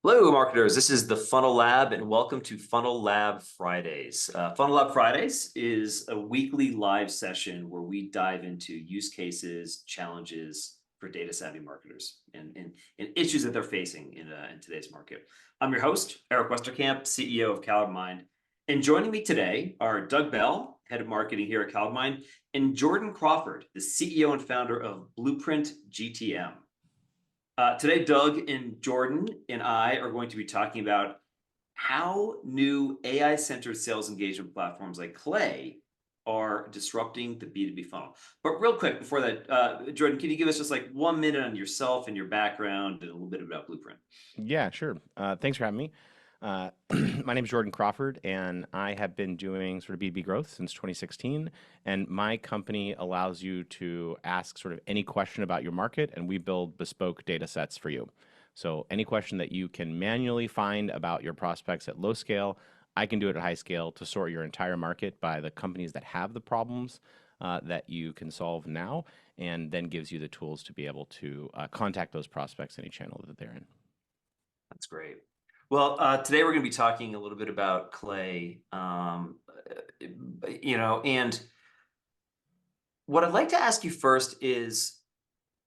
Hello, marketers. This is the Funnel Lab, and welcome to Funnel Lab Fridays. Funnel Lab Fridays is a weekly live session where we dive into use cases, challenges for data savvy marketers, and issues that they're facing in today's market. I'm your host, Eric Westerkamp, CEO of CloudMind. And joining me today are Doug Bell, head of marketing here at CloudMind, and Jordan Crawford, the CEO and founder of Blueprint GTM. Today, Doug and Jordan and I are going to be talking about how new AI-centered sales engagement platforms like Clay are disrupting the B2B funnel. But real quick, before that, Jordan, can you give us just like 1 minute on yourself and your background and a little bit about Blueprint? Yeah, sure. Thanks for having me. My name is Jordan Crawford, and I have been doing sort of B2B growth since 2016. And my company allows you to ask sort of any question about your market, and we build bespoke data sets for you. So any question that you can manually find about your prospects at low scale, I can do it at high scale to sort your entire market by the companies that have the problems that you can solve now, and then gives you the tools to be able to contact those prospects any channel that they're in. That's great. Well, today we're going to be talking a little bit about Clay, and what I'd like to ask you first is,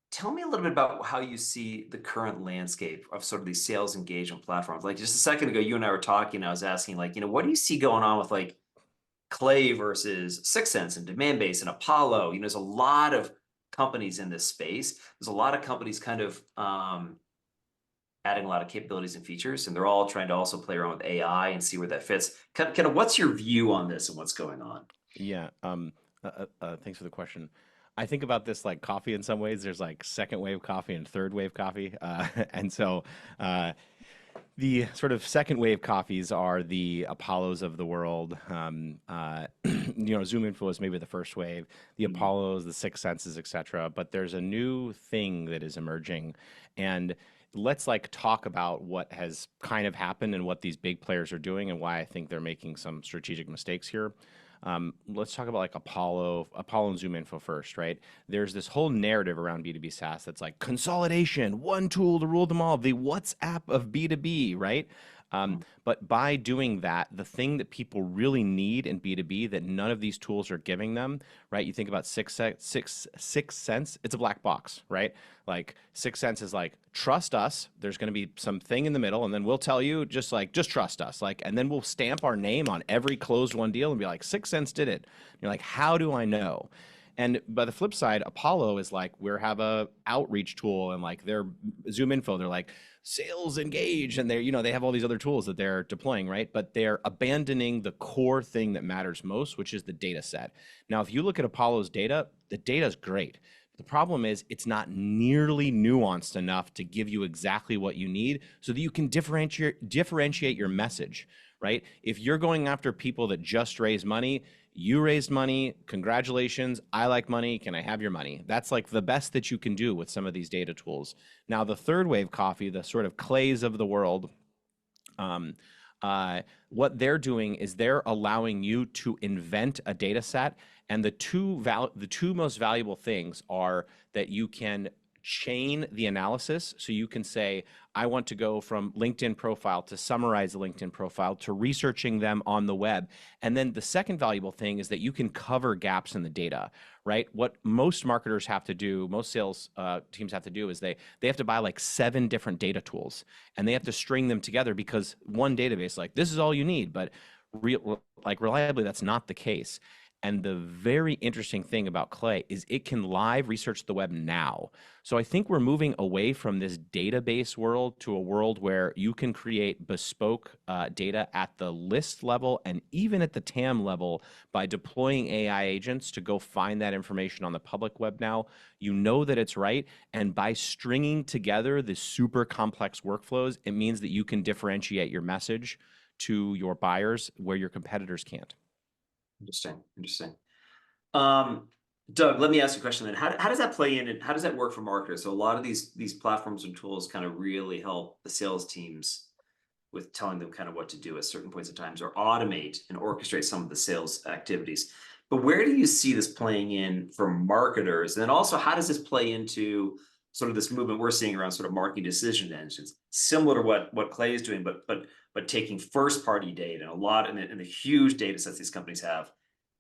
tell me a little bit about how you see the current landscape of sort of these sales engagement platforms. Like just a second ago, you and I were talking, I was asking like, what do you see going on with like Clay versus Sixth Sense and Demandbase and Apollo? There's a lot of companies in this space. There's a lot of companies kind of adding a lot of capabilities and features, and they're all trying to also play around with AI and see where that fits. Kind of what's your view on this and what's going on? Yeah. Thanks for the question. I think about this like coffee in some ways. There's like second wave coffee and third wave coffee. And so the sort of second wave coffees are the Apollos of the world. Zoom Info is maybe the first wave, the Mhm. Apollos, the Sixth Senses, etc. But there's a new thing that is emerging. And let's like talk about what has kind of happened and what these big players are doing and why I think they're making some strategic mistakes here. Let's talk about like Apollo and Zoom Info first, right? There's this whole narrative around B2B SaaS that's like consolidation, one tool to rule them all, the WhatsApp of B2B, right? But by doing that, the thing that people really need in B2B that none of these tools are giving them, right? You think about Sixth Sense, it's a black box, right? Like Sixth Sense is like, trust us. There's going to be some thing in the middle, and then we'll tell you just trust us. Like, and then we'll stamp our name on every closed won deal and be like, Sixth Sense did it. And you're like, how do I know? And by the flip side, Apollo is like, we have a outreach tool and like their Zoom Info, they're like sales engage and they have all these other tools that they're deploying, right? But they're abandoning the core thing that matters most, which is the data set. Now, if you look at Apollo's data, the data is great. The problem is it's not nearly nuanced enough to give you exactly what you need so that you can differentiate your message, right? If you're going after people that just raise money, you raised money, congratulations, I like money, can I have your money? That's like the best that you can do with some of these data tools. Now, the third wave coffee, the sort of Clays of the world, um, what they're doing is they're allowing you to invent a data set, and the two most valuable things are that you can chain the analysis. So you can say, I want to go from LinkedIn profile to summarize the LinkedIn profile to researching them on the web. And then the second valuable thing is that you can cover gaps in the data, right? What most marketers have to do, most sales teams have to do is they have to buy like 7 different data tools and they have to string them together because one database, like this is all you need, but reliably, that's not the case. And the very interesting thing about Clay is it can live research the web now. So I think we're moving away from this database world to a world where you can create bespoke data at the list level and even at the TAM level by deploying AI agents to go find that information on the public web now. You know that it's right. And by stringing together the super complex workflows, it means that you can differentiate your message to your buyers where your competitors can't. Interesting, interesting. Um, Doug, let me ask you a question then. How does that play in and how does that work for marketers? So a lot of these platforms and tools kind of really help the sales teams with telling them kind of what to do at certain points in times or automate and orchestrate some of the sales activities. But where do you see this playing in for marketers? And then also, how does this play into sort of this movement we're seeing around sort of marketing decision engines, similar to what Clay is doing, but taking first party data and a lot and the huge data sets these companies have,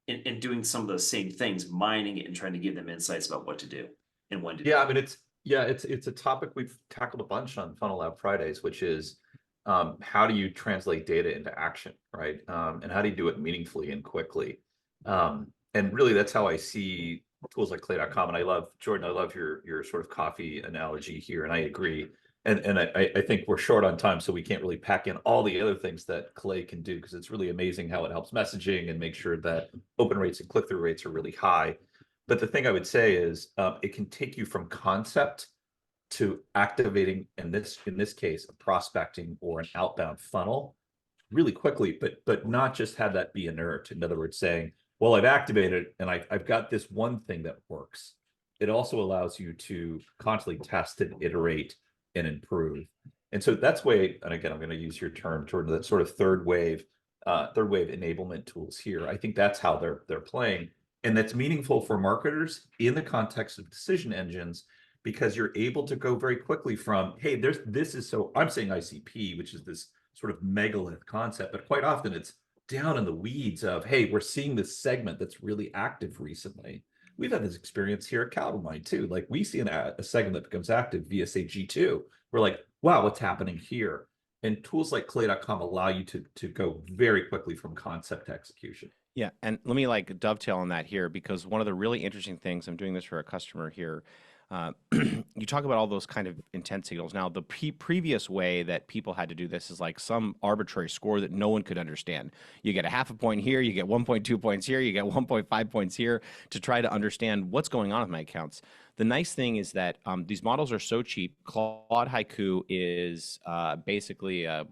and doing some of those same things, mining it and trying to give them insights about what to do and when to do Yeah, I it. mean it's a topic we've tackled a bunch on Funnel Lab Fridays, which is how do you translate data into action, right? And how do you do it meaningfully and quickly? And really, that's how I see tools like Clay.com. And I love Jordan. I love your sort of coffee analogy here, and I agree. And I think we're short on time, so we can't really pack in all the other things that Clay can do because it's really amazing how it helps messaging and make sure that open rates and click through rates are really high. But the thing I would say is it can take you from concept to activating in this case a prospecting or an outbound funnel really quickly, but not just have that be inert. In other words, saying, well, I've activated and I've got this one thing that works. It also allows you to constantly test and iterate and improve. And so that's way, and again, I'm going to use your term, Jordan, that sort of third wave enablement tools here. I think that's how they're playing. And that's meaningful for marketers in the context of decision engines because you're able to go very quickly from, hey, this is so I'm saying ICP, which is this sort of megalith concept, but quite often it's down in the weeds of, hey, we're seeing this segment that's really active recently. We've had this experience here at Cloudmine too. Like we see a segment that becomes active via say G2. We're like, wow, what's happening here? And tools like Clay.com allow you to go very quickly from concept to execution. Yeah, and let me like dovetail on that here because one of the really interesting things, I'm doing this for a customer here. You talk about all those kind of intent signals. Now, the previous way that people had to do this is like some arbitrary score that no one could understand. You get a half a point here, you get 1.2 points here, you get 1.5 points here to try to understand what's going on with my accounts. The nice thing is that these models are so cheap. Claude Haiku is basically a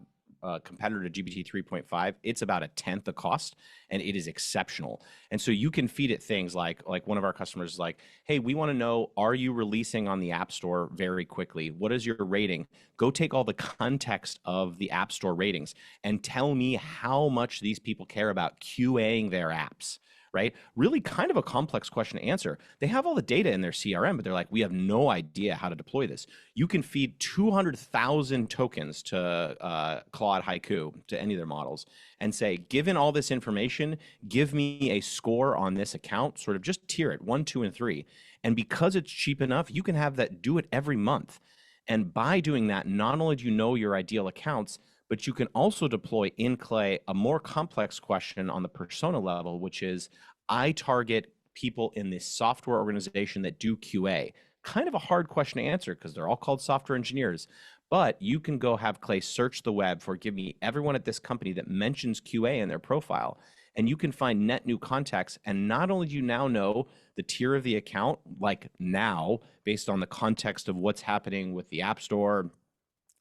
competitor to GPT 3.5. It's about a tenth the cost, and it is exceptional. And so you can feed it things like one of our customers is like, hey, we want to know, are you releasing on the App Store very quickly? What is your rating? Go take all the context of the App Store ratings and tell me how much these people care about QAing their apps. Right? Really kind of a complex question to answer. They have all the data in their CRM, but they're like, we have no idea how to deploy this. You can feed 200,000 tokens to Claude Haiku, to any of their models, and say, given all this information, give me a score on this account, sort of just tier it 1, 2, and 3. And because it's cheap enough, you can have that do it every month. And by doing that, not only do you know your ideal accounts, but you can also deploy in Clay a more complex question on the persona level, which is I target people in this software organization that do QA. Kind of a hard question to answer because they're all called software engineers. But you can go have Clay search the web for give me everyone at this company that mentions QA in their profile. And you can find net new contacts. And not only do you now know the tier of the account, like now, based on the context of what's happening with the App Store,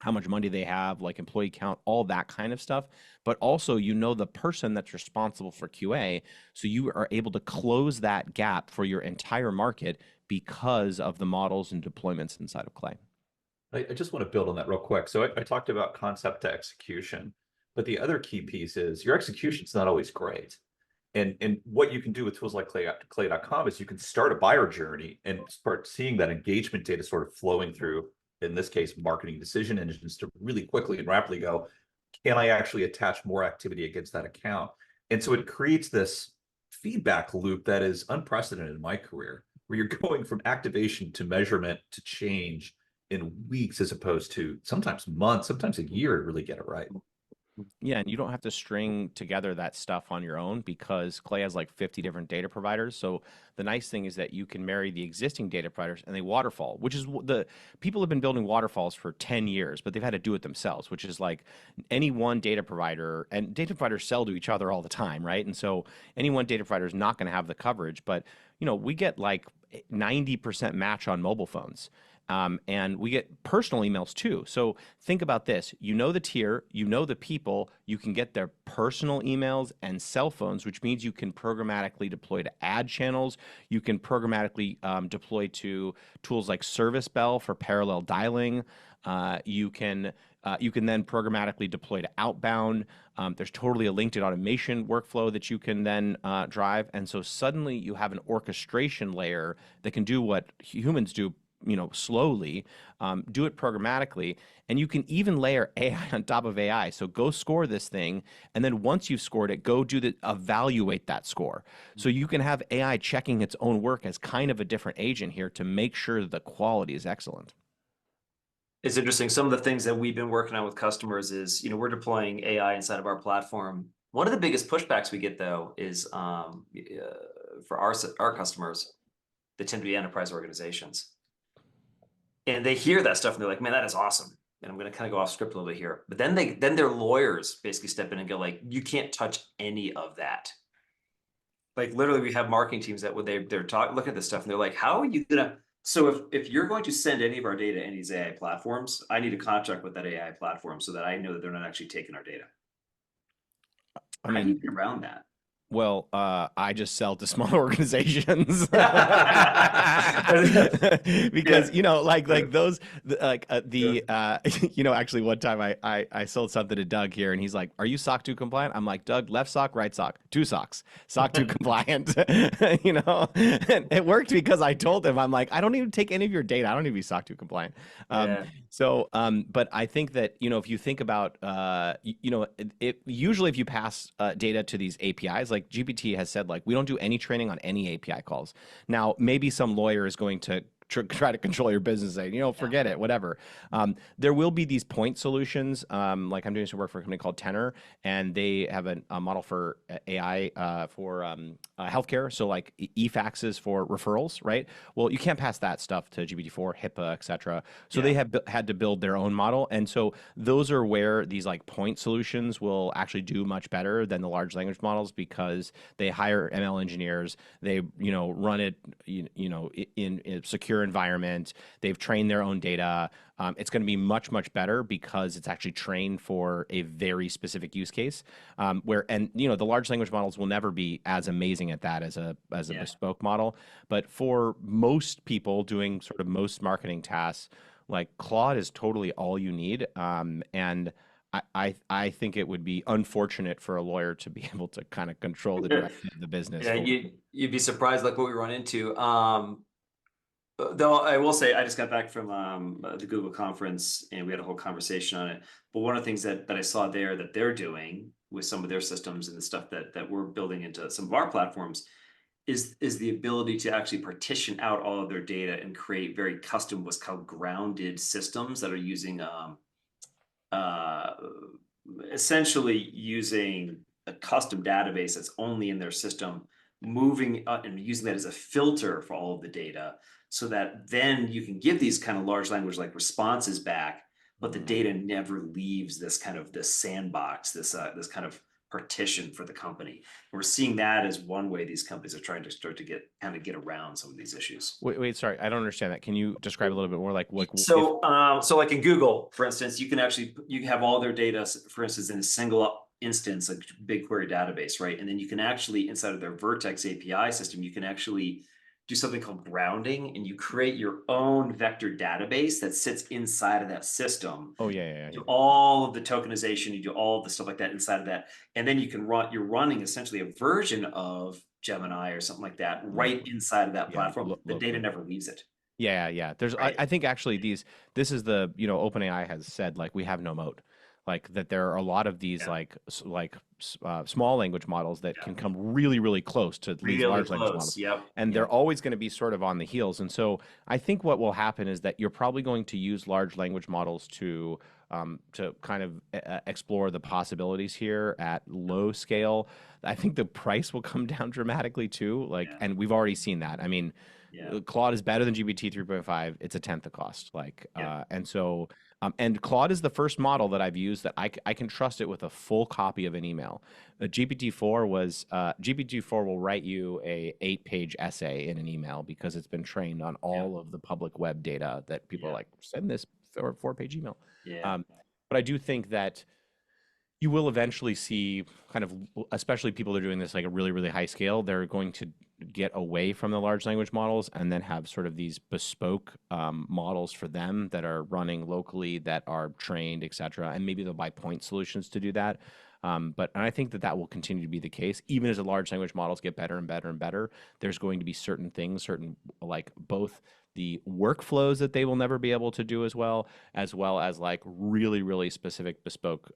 how much money they have, like employee count, all that kind of stuff. But also, you know the person that's responsible for QA. So you are able to close that gap for your entire market because of the models and deployments inside of Clay. I just want to build on that real quick. So I talked about concept to execution, but the other key piece is your execution is not always great. And what you can do with tools like Clay.com is you can start a buyer journey and start seeing that engagement data sort of flowing through, in this case, marketing decision engines to really quickly and rapidly go, can I actually attach more activity against that account? And so it creates this feedback loop that is unprecedented in my career, where you're going from activation to measurement to change in weeks as opposed to sometimes months, sometimes a year to really get it right. Yeah, and you don't have to string together that stuff on your own because Clay has like 50 different data providers. So the nice thing is that you can marry the existing data providers and they waterfall, which is the people have been building waterfalls for 10 years, but they've had to do it themselves, which is like any one data provider, and data providers sell to each other all the time, right? And so any one data provider is not going to have the coverage, but we get like 90% match on mobile phones. And we get personal emails too. So think about this. You know the tier, you know the people, you can get their personal emails and cell phones, which means you can programmatically deploy to ad channels. You can programmatically deploy to tools like Service Bell for parallel dialing. You can then programmatically deploy to outbound. There's totally a linked automation workflow that you can then drive. And so suddenly you have an orchestration layer that can do what humans do slowly, do it programmatically, and you can even layer AI on top of AI. So go score this thing, and then once you've scored it, go evaluate that score. So you can have AI checking its own work as kind of a different agent here to make sure that the quality is excellent. It's interesting. Some of the things that we've been working on with customers is, we're deploying AI inside of our platform. One of the biggest pushbacks we get though is for our customers, they tend to be enterprise organizations. And they hear that stuff and they're like, man, that is awesome. And I'm going to kind of go off script a little bit here. But then their lawyers basically step in and go like, you can't touch any of that. Like literally we have marketing teams that when they're talking, look at this stuff and they're like, how are you gonna, so if you're going to send any of our data to any of these AI platforms, I need a contract with that AI platform so that I know that they're not actually taking our data. I How do you mean, get around that? well, I just sell to small organizations Yeah. because like those Yeah. actually one time I sold something to Doug here and he's like, "Are you SOC 2 compliant?" I'm like, "Doug, left sock, right sock, two socks, SOC 2 compliant." And it worked because I told him I'm like, "I don't even take any of your data. I don't need to be SOC 2 compliant." Um, Yeah. but I think that if you think about usually if you pass data to these APIs, like GPT has said, like we don't do any training on any API calls. Now, maybe some lawyer is going to try to control your business, say, Yeah. forget it, whatever. There will be these point solutions. Like I'm doing some work for a company called Tenor, and they have a model for AI for healthcare. So like e-faxes for referrals, right? Well, you can't pass that stuff to GPT-4, HIPAA, et cetera. So they Yeah. have had to build their own model. And so those are where these like point solutions will actually do much better than the large language models because they hire ML engineers, they run it in a secure environment, they've trained their own data. It's going to be much better because it's actually trained for a very specific use case. The large language models will never be as amazing at that as a Yeah. bespoke model. But for most people doing sort of most marketing tasks, like Claude is totally all you need. And I think it would be unfortunate for a lawyer to be able to kind of control the direction of the business Yeah, for. you'd be surprised like what we run into. Though I will say I just got back from the Google conference and we had a whole conversation on it. But one of the things that I saw there that they're doing with some of their systems and the stuff that we're building into some of our platforms is the ability to actually partition out all of their data and create very custom what's called grounded systems that are using uh, essentially using a custom database that's only in their system, moving and using that as a filter for all of the data, so that then you can give these kind of large language like responses back, but the data never leaves this kind of this sandbox, this kind of partition for the company. And we're seeing that as one way these companies are trying to start to get around some of these issues. Wait, sorry, I don't understand that. Can you describe a little bit more, like what if? So like in Google, for instance, you can have all their data, for instance, in a single instance, like BigQuery database, right? And then you can actually, inside of their Vertex API system, you can actually do something called grounding, and you create your own vector database that sits inside of that system. Oh yeah. Do all of the tokenization, you do all of the stuff like that inside of that, and then you can you're running essentially a version of Gemini or something like that right Locally. inside of that Yeah, platform. The data locally. never leaves it, Yeah. There's, right? I think actually this is the, OpenAI has said like we have no moat, like that there are a lot of these Yeah. small language models that Yeah. can come really close to these Really large language close. models, Yep. and they're Yep. always going to be sort of on the heels. And so I think what will happen is that you're probably going to use large language models to kind of explore the possibilities here at low scale. I think the price will come down dramatically too, like, Yeah. and we've already seen that. I mean, Yeah. Claude is better than GPT 3.5. It's a tenth the cost. Like, Yeah. and Claude is the first model that I've used that I can trust it with a full copy of an email. GPT-4 will write you a 8-page essay in an email because it's been trained on Yeah. all of the public web data that people are Yeah. like, send this 4-page email. Yeah. Um, but I do think that you will eventually see kind of, especially people that are doing this like a really high scale, they're going to get away from the large language models and then have sort of these bespoke models for them that are running locally, that are trained, et cetera. And maybe they'll buy point solutions to do that. But I think that will continue to be the case. Even as the large language models get better and better and better, there's going to be certain things, certain like both the workflows that they will never be able to do as well as like really, really specific bespoke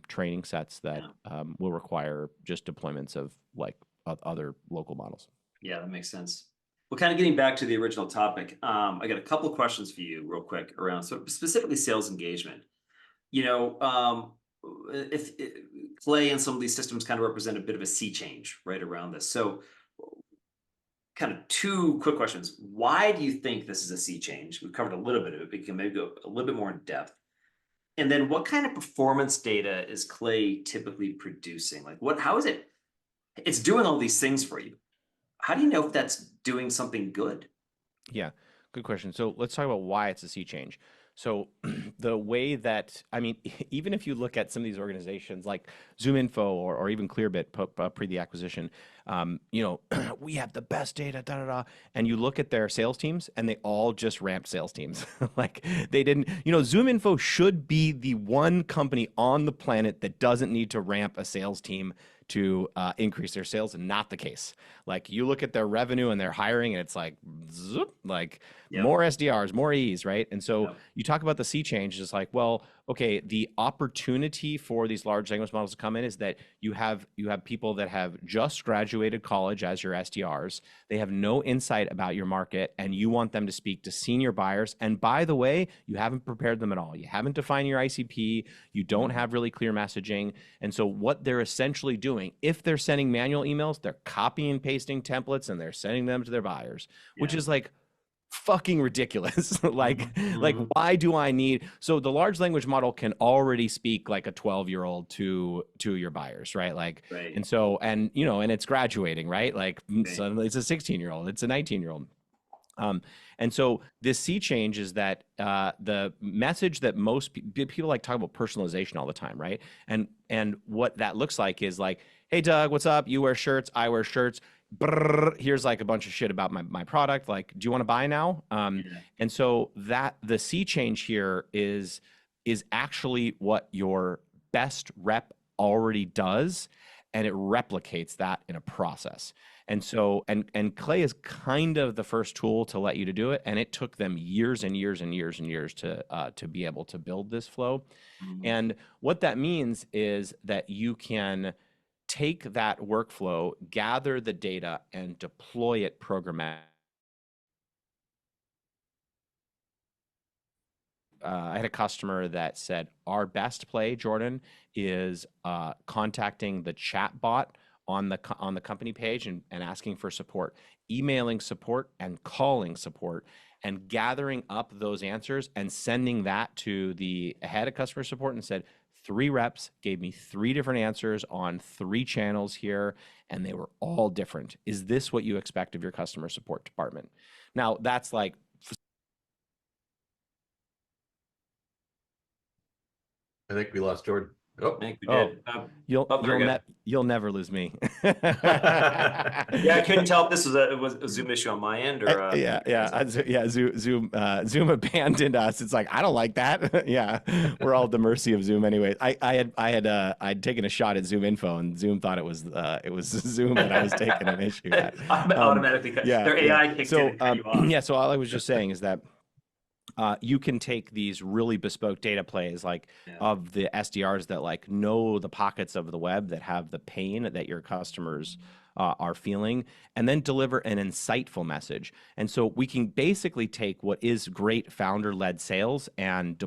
training sets that Yeah. will require just deployments of like other local models. Yeah, that makes sense. Well, kind of getting back to the original topic, I got a couple of questions for you real quick around so specifically sales engagement. You know, if Clay and some of these systems kind of represent a bit of a sea change right around this. So kind of two quick questions. Why do you think this is a sea change? We've covered a little bit of it, but you can maybe go a little bit more in depth. And then what kind of performance data is Clay typically producing? Like how is it? It's doing all these things for you. How do you know if that's doing something good? Yeah, good question. So let's talk about why it's a sea change. So the way that, I mean, even if you look at some of these organizations like ZoomInfo or even Clearbit pre the acquisition, you know, we have the best data, da da da. And you look at their sales teams, and they all just ramped sales teams. Like they didn't, you know, ZoomInfo should be the one company on the planet that doesn't need to ramp a sales team to increase their sales, and not the case. Like you look at their revenue and their hiring, and it's like, zoop, like Yep. more SDRs, more E's, right? And so Yep. you talk about the sea change, it's like, well, okay, the opportunity for these large language models to come in is that you have people that have just graduated college as your SDRs. They have no insight about your market, and you want them to speak to senior buyers. And by the way, you haven't prepared them at all. You haven't defined your ICP. You don't Mhm. have really clear messaging. And so what they're essentially doing, if they're sending manual emails, they're copying and pasting templates and they're sending them to their buyers, which Yeah. is like fucking ridiculous. like Mhm. like Mhm. why do I need, so the large language model can already speak like a 12-year-old to your buyers, right? Like, Right. and so, and you know, and it's graduating, right? Like Right. suddenly it's a 16-year-old, it's a 19-year-old. And so this sea change is that the message that most people like talk about personalization all the time, right? And what that looks like is like, hey Doug, what's up? You wear shirts, I wear shirts. Brrr, here's like a bunch of shit about my product. Like, do you want to buy now? Yeah. And so that the sea change here is actually what your best rep already does, and it replicates that in a process. And so, and Clay is kind of the first tool to let you to do it, and it took them years and years and years and years to be able to build this flow. Mhm. And what that means is that you can take that workflow, gather the data, and deploy it programmatically. I had a customer that said, our best play, Jordan, is contacting the chat bot on the company page and asking for support, emailing support and calling support, and gathering up those answers and sending that to the head of customer support, and said, 3 reps gave me 3 different answers on 3 channels here, and they were all different. Is this what you expect of your customer support department? Now, that's like, I think we lost Jordan. Oh. I think we oh, did. There we go. you'll never lose me. Yeah, I couldn't tell if this was a Zoom issue on my end or Yeah, you yeah, guys end. yeah. Zoom abandoned us. It's like, I don't like that. Yeah, we're all at the mercy of Zoom, anyway. I'd taken a shot at Zoom Info, and Zoom thought it was Zoom that I was taking an issue at. Automatically cut. Yeah, Their yeah. AI kicked in So and cut you off. yeah, so all I was just saying is that you can take these really bespoke data plays, like Yeah. of the SDRs that like know the pockets of the web that have the pain that your customers are feeling, and then deliver an insightful message. And so we can basically take what is great founder-led sales and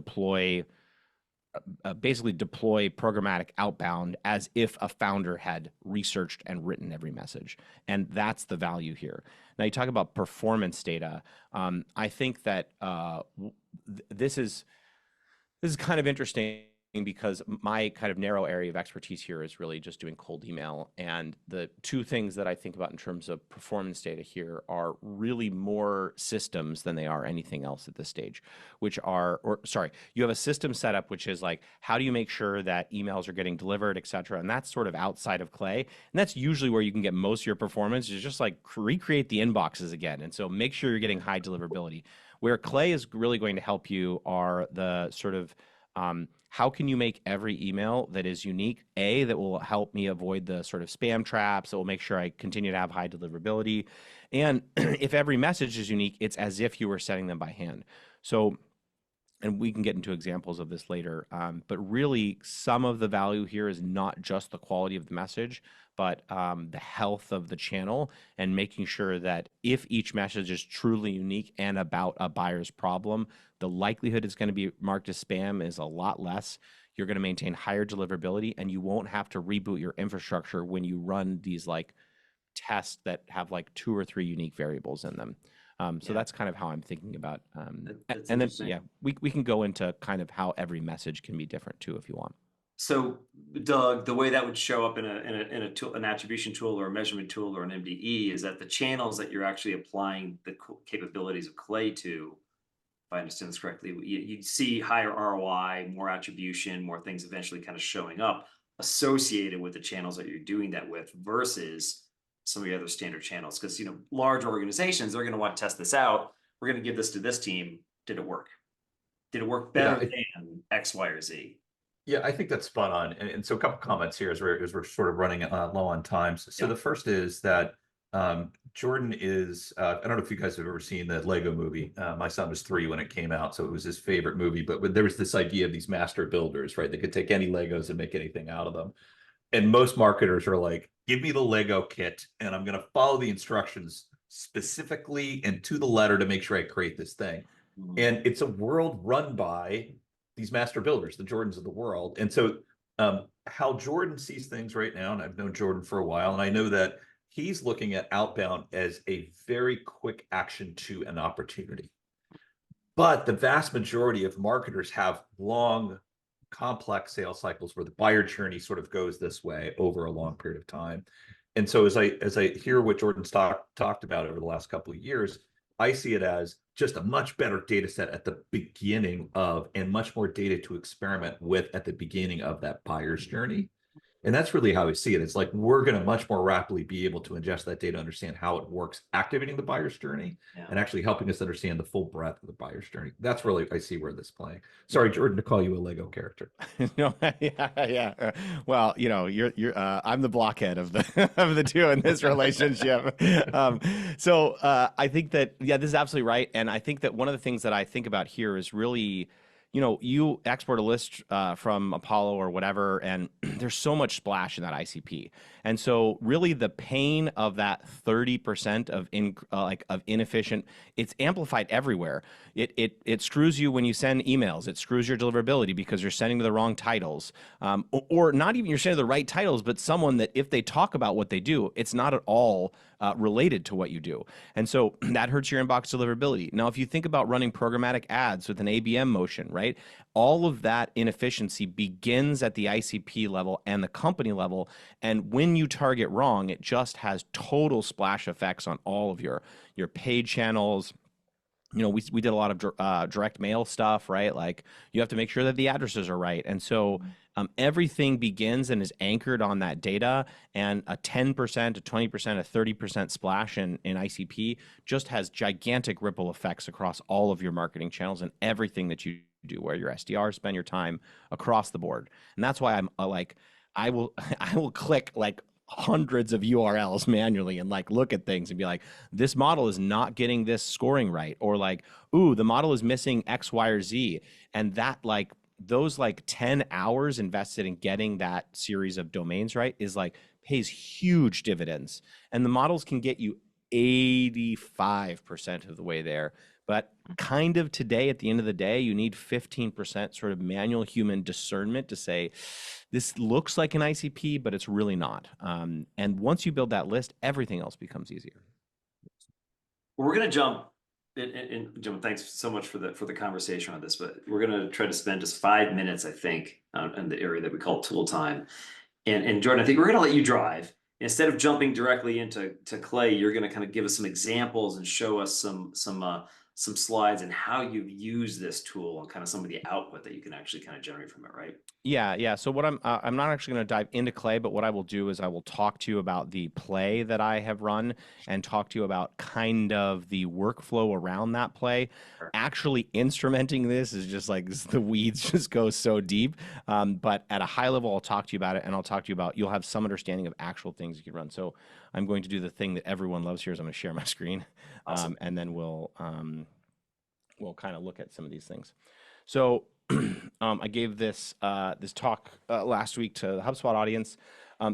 basically deploy programmatic outbound as if a founder had researched and written every message. And that's the value here. Now, you talk about performance data. I think that this is kind of interesting because my kind of narrow area of expertise here is really just doing cold email. And the 2 things that I think about in terms of performance data here are really more systems than they are anything else at this stage, which are, or sorry, you have a system setup, which is like, how do you make sure that emails are getting delivered, et cetera? And that's sort of outside of Clay. And that's usually where you can get most of your performance, is just like recreate the inboxes again. And so make sure you're getting high deliverability. Where Clay is really going to help you are the sort of How can you make every email that is unique, that will help me avoid the sort of spam traps, that will make sure I continue to have high deliverability. And if every message is unique, it's as if you were setting them by hand. So, and we can get into examples of this later. But really, some of the value here is not just the quality of the message, but the health of the channel, and making sure that if each message is truly unique and about a buyer's problem, the likelihood it's going to be marked as spam is a lot less. You're going to maintain higher deliverability, and you won't have to reboot your infrastructure when you run these like tests that have like 2 or 3 unique variables in them. So Yeah, that's kind of how I'm thinking about. that's And then, interesting. yeah, we can go into kind of how every message can be different too, if you want. So, Doug, the way that would show up in a tool, an attribution tool or a measurement tool or an MDE, is that the channels that you're actually applying the capabilities of Clay to, if I understand this correctly, you'd see higher ROI, more attribution, more things eventually kind of showing up associated with the channels that you're doing that with versus some of the other standard channels. Because large organizations, they're going to want to test this out. We're going to give this to this team. Did it work? Did it work Yeah, better than X, Y, or Z? yeah, I think that's spot on. And so a couple comments here as we're sort of running low on time. So Yeah. the first is that Jordan is, I don't know if you guys have ever seen the Lego movie. My son was 3 when it came out, so it was his favorite movie. But there was this idea of these master builders, right? They could take any Legos and make anything out of them. And most marketers are like, give me the Lego kit and I'm going to follow the instructions specifically and to the letter to make sure I create this thing. Mhm. And it's a world run by these master builders, the Jordans of the world. And so how Jordan sees things right now, and I've known Jordan for a while, and I know that he's looking at outbound as a very quick action to an opportunity. But the vast majority of marketers have long, complex sales cycles where the buyer journey sort of goes this way over a long period of time. And so as I hear what Jordan's talked about over the last couple of years, I see it as just a much better data set at the beginning of, and much more data to experiment with at the beginning of that buyer's journey. And that's really how I see it. It's like we're going to much more rapidly be able to ingest that data, understand how it works, activating the buyer's journey, Yeah. and actually helping us understand the full breadth of the buyer's journey. That's really, I see where this is playing. Sorry, Jordan, to call you a Lego character. No, yeah, yeah. Well, I'm the blockhead of the of the two in this relationship. So I think that, yeah, this is absolutely right, and I think that one of the things that I think about here is really, you export a list from Apollo or whatever, and there's so much splash in that ICP, and so really the pain of that 30% of inefficient, it's amplified everywhere. It screws you when you send emails. It screws your deliverability because you're sending to the wrong titles, or not even you're sending the right titles, but someone that if they talk about what they do, it's not at all related to what you do, and so that hurts your inbox deliverability. Now, if you think about running programmatic ads with an ABM motion, right? All of that inefficiency begins at the ICP level and the company level, and when you target wrong, it just has total splash effects on all of your paid channels. We did a lot of direct mail stuff, right? Like you have to make sure that the addresses are right. And so everything begins and is anchored on that data. And a 10%, a 20%, a 30% splash in ICP just has gigantic ripple effects across all of your marketing channels and everything that you do, where your SDRs spend your time across the board. And that's why I'm like, I will I will click like hundreds of URLs manually and like look at things and be like, this model is not getting this scoring right, or like, ooh, the model is missing X, Y, or Z. And that like those like 10 hours invested in getting that series of domains right is like pays huge dividends. And the models can get you 85% of the way there. But kind of today, at the end of the day, you need 15% sort of manual human discernment to say, this looks like an ICP, but it's really not. And once you build that list, everything else becomes easier. Well, we're gonna jump. Jim, thanks so much for the conversation on this, but we're gonna try to spend just 5 minutes, I think, in the area that we call tool time. And Jordan, I think we're gonna let you drive. Instead of jumping directly into Clay, you're gonna kind of give us some examples and show us some slides and how you've used this tool and kind of some of the output that you can actually kind of generate from it, right? Yeah, yeah. So what I'm not actually going to dive into Clay, but what I will do is I will talk to you about the play that I have run and talk to you about kind of the workflow around that play. Sure. Actually instrumenting this is just like the weeds just go so deep. But at a high level, I'll talk to you about it, and I'll talk to you about you'll have some understanding of actual things you can run. So I'm going to do the thing that everyone loves here is I'm going to share my screen, Awesome. and then we'll kind of look at some of these things. So I gave this talk last week to the HubSpot audience.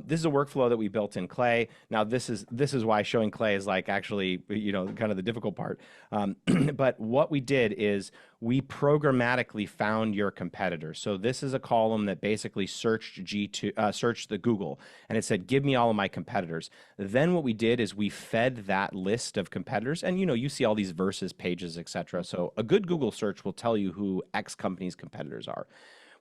This is a workflow that we built in Clay. Now, this is why showing Clay is like actually, kind of the difficult part. But what we did is we programmatically found your competitors. So this is a column that basically searched searched the Google, and it said, "Give me all of my competitors." Then what we did is we fed that list of competitors, and you see all these versus pages, etc. So a good Google search will tell you who X company's competitors are.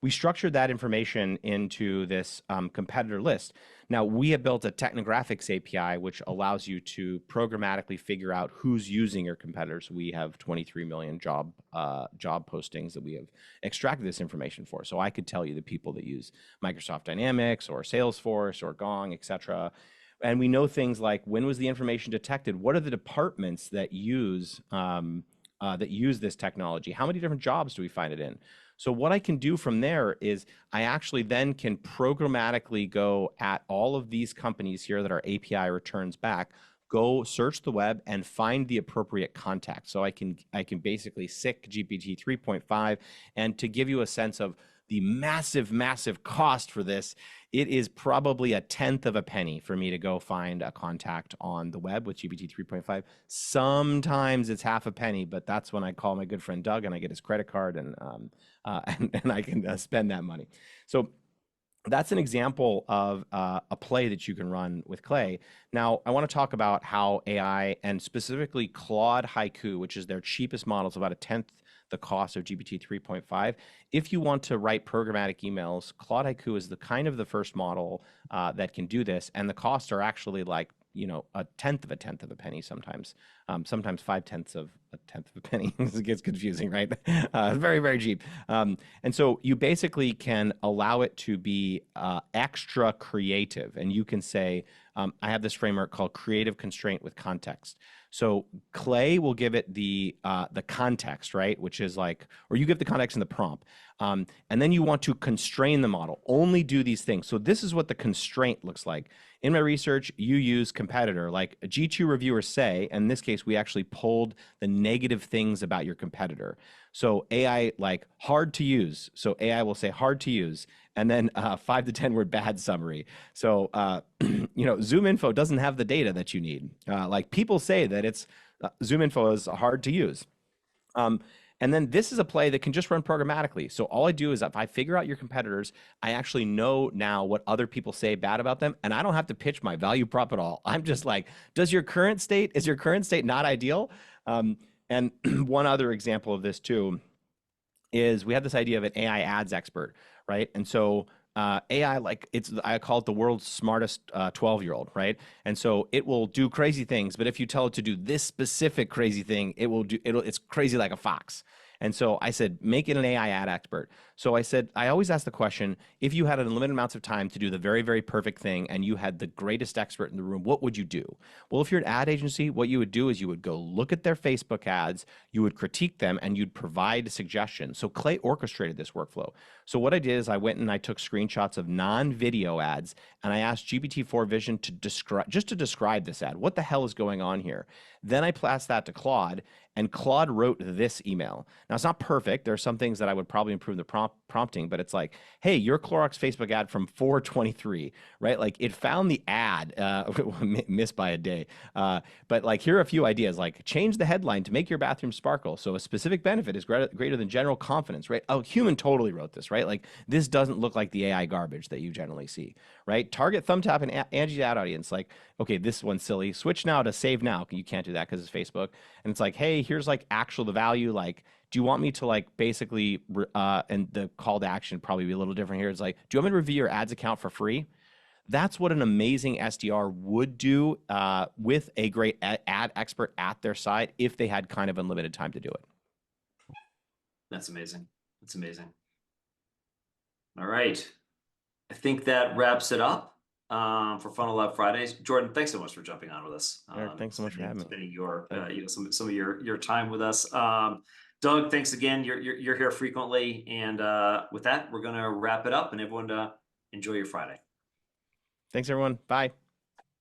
We structured that information into this competitor list. Now, we have built a technographics API, which allows you to programmatically figure out who's using your competitors. We have 23 million job postings that we have extracted this information for. So I could tell you the people that use Microsoft Dynamics or Salesforce or Gong, et cetera. And we know things like when was the information detected? What are the departments that use this technology? How many different jobs do we find it in? So what I can do from there is I actually then can programmatically go at all of these companies here that our API returns back, go search the web and find the appropriate contact. So I can basically sic GPT 3.5, and to give you a sense of the massive cost for this, it is probably a tenth of a penny for me to go find a contact on the web with GPT 3.5. Sometimes it's half a penny, but that's when I call my good friend Doug and I get his credit card and I can spend that money. So that's an example of a play that you can run with Clay. Now, I want to talk about how AI and specifically Claude Haiku, which is their cheapest model, is about a tenth the cost of GPT 3.5. If you want to write programmatic emails, Claude Haiku is the kind of the first model that can do this, and the costs are actually like a tenth of a penny sometimes. Sometimes 5/10 of a tenth of a penny. It gets confusing, right? Very cheap. And so you basically can allow it to be extra creative, and you can say, I have this framework called creative constraint with context. So Clay will give it the context, right? Which is like, or you give the context in the prompt. And then you want to constrain the model, only do these things. So this is what the constraint looks like. In my research, you use competitor, like G2 reviewers say, in this case, we actually pulled the negative things about your competitor. So AI, like hard to use. So AI will say hard to use, and then 5 to 10 word bad summary. So, Zoom Info doesn't have the data that you need. Like people say that it's Zoom Info is hard to use. And then this is a play that can just run programmatically. So all I do is if I figure out your competitors, I actually know now what other people say bad about them, and I don't have to pitch my value prop at all. I'm just like, is your current state not ideal? And one other example of this too is we have this idea of an AI ads expert, right? And so AI, like I call it the world's smartest 12-year-old, right? And so it will do crazy things, but if you tell it to do this specific crazy thing, it's crazy like a fox. And so I said, make it an AI ad expert. So I said, I always ask the question, if you had unlimited amounts of time to do the very perfect thing and you had the greatest expert in the room, what would you do? Well, if you're an ad agency, what you would do is you would go look at their Facebook ads, you would critique them, and you'd provide suggestions. So Clay orchestrated this workflow. So what I did is I went and I took screenshots of non-video ads, and I asked GPT-4 Vision to describe this ad. What the hell is going on here? Then I passed that to Claude, and Claude wrote this email. Now, it's not perfect. There are some things that I would probably improve the prompting, but it's like, hey, your Clorox Facebook ad from 4/23, right? Like it found the ad, missed by a day. But like, here are a few ideas, like change the headline to make your bathroom sparkle. So a specific benefit is greater than general confidence, right? A human totally wrote this, right? Like this doesn't look like the AI garbage that you generally see, right? Target thumb tap and Angie's ad audience. Like, okay, this one's silly. Switch now to save now. You can't do that because it's Facebook. And it's like, hey, here's like actual the value. Like, do you want me to like basically, and the call to action probably be a little different here. It's like, do you want me to review your ads account for free? That's what an amazing SDR would do with a great ad expert at their side if they had kind of unlimited time to do it. That's amazing. That's amazing. All right. I think that wraps it up for Funnel Lab Fridays. Jordan, thanks so much for jumping on with us. Eric, thanks so much for having me. Spending your Thank you. some of your time with us. Doug, thanks again. You're here frequently, and with that, we're gonna wrap it up. And everyone, enjoy your Friday. Thanks, everyone. Bye.